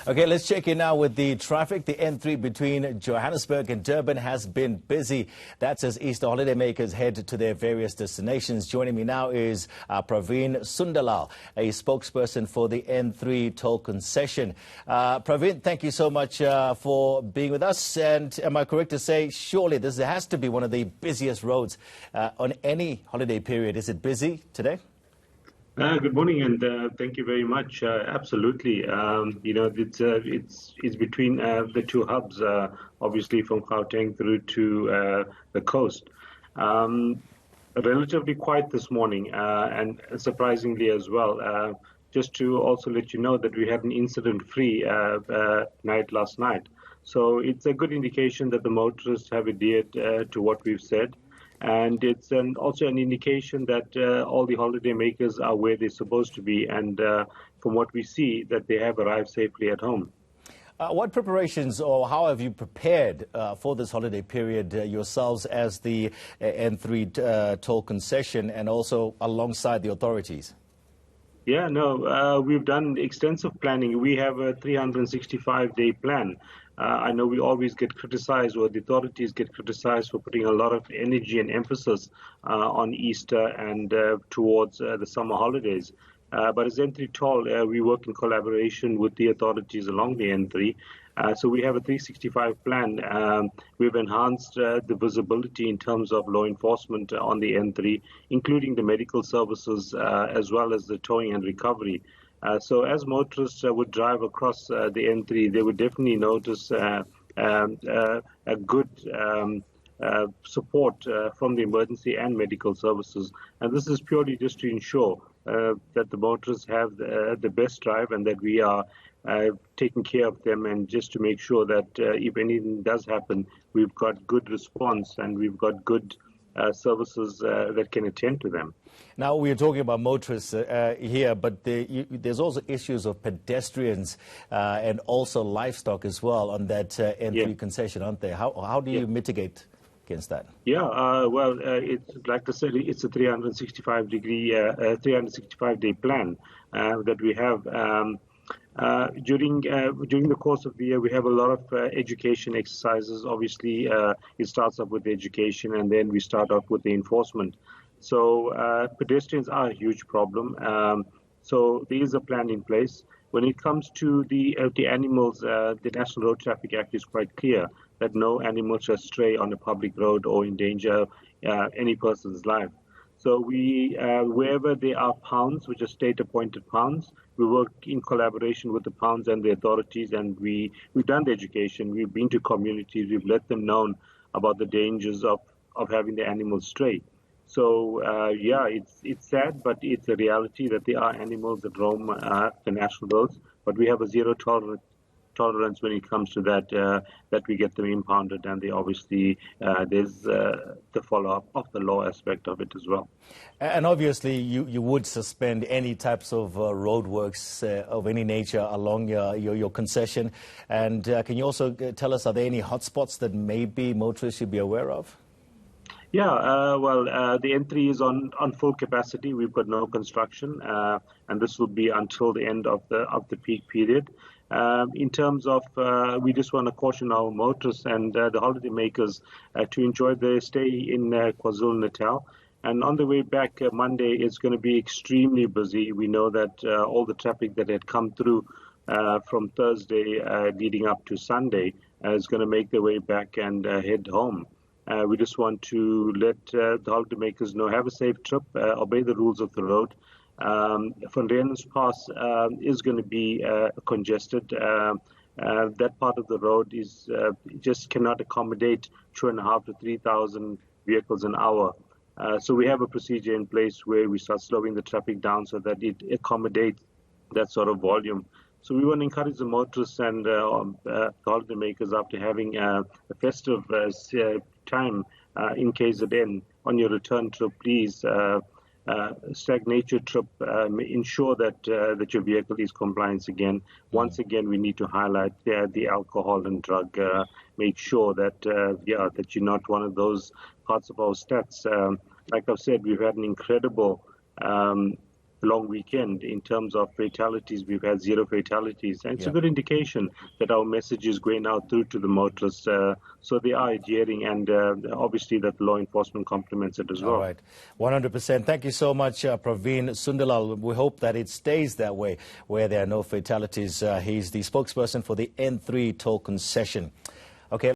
Okay, let's check in now with the traffic. The N3 between Johannesburg and Durban has been busy. That's as Easter holidaymakers head to their various destinations. Joining me now is Praveen Sunderlal, a spokesperson for the N3 toll concession. Praveen, thank you so much for being with us. And am I correct to say, surely this has to be one of the busiest roads on any holiday period. Is it busy today? Good morning, and thank you very much. Absolutely, it's between the two hubs, obviously from Gauteng through to the coast. Relatively quiet this morning, and surprisingly as well. Just to also let you know that we had an incident-free night last night, so it's a good indication that the motorists have adhered to what we've said. And it's also an indication that all the holidaymakers are where they're supposed to be, and from what we see, that they have arrived safely at home. What preparations or how have you prepared for this holiday period yourselves as the N3 toll concession and also alongside the authorities? Yeah, no, we've done extensive planning. We have a 365-day plan. I know we always get criticized, or the authorities get criticized, for putting a lot of energy and emphasis on Easter and towards the summer holidays. But as N3 toll, we work in collaboration with the authorities along the N3. So we have a 365 plan. We've enhanced the visibility in terms of law enforcement on the N3, including the medical services as well as the towing and recovery. So as motorists would drive across the N3, they would definitely notice a good support from the emergency and medical services. And this is purely just to ensure that the motorists have the best drive and that we are taking care of them, and just to make sure that if anything does happen, we've got good response and we've got good services that can attend to them. Now, we're talking about motorists here, but there's also issues of pedestrians and also livestock as well on that N3 concession, aren't there? How do you mitigate against that? Yeah, well, it's like I said, it's a 365-day plan that we have. During the course of the year, we have a lot of education exercises. Obviously, it starts off with the education, and then we start off with the enforcement. So pedestrians are a huge problem. So there is a plan in place. When it comes to the animals, the National Road Traffic Act is quite clear that no animal shall stray on a public road or endanger any person's life. So we, wherever there are pounds, which are state-appointed pounds, we work in collaboration with the pounds and the authorities, and we've done the education. We've been to communities. We've let them know about the dangers of having the animals stray. So yeah, it's sad, but it's a reality that there are animals that roam the national roads. But we have a zero tolerance when it comes to that we get them impounded, and they obviously there's the follow-up of the law aspect of it as well. And obviously you would suspend any types of roadworks of any nature along your concession. And can you also tell us, are there any hotspots that maybe motorists should be aware of? Yeah, well, the N3 is on full capacity. We've got no construction, and this will be until the end of the peak period. In terms of, we just want to caution our motorists and the holidaymakers to enjoy their stay in KwaZulu-Natal. And on the way back, Monday is going to be extremely busy. We know that all the traffic that had come through from Thursday leading up to Sunday is going to make their way back and head home. We just want to let the holidaymakers know, have a safe trip, obey the rules of the road. Van Riene's Pass is going to be congested. That part of the road is just cannot accommodate 2,500 to 3,000 vehicles an hour. So we have a procedure in place where we start slowing the traffic down so that it accommodates that sort of volume. So we want to encourage the motorists and the holidaymakers, after having a festive time in KZN, on your return trip, please stagnate your trip, ensure that your vehicle is compliant again. Once again, we need to highlight the alcohol and drug. Make sure that that you're not one of those parts of our stats. Like I've said, we've had an incredible long weekend. In terms of fatalities, we've had 0 fatalities. And it's a good indication that our message is going out through to the motorists. So they are adhering, and obviously that law enforcement complements it as well. All right. 100%. Thank you so much, Praveen Sunderlal. We hope that it stays that way, where there are no fatalities. He's the spokesperson for the N3 toll concession. Okay.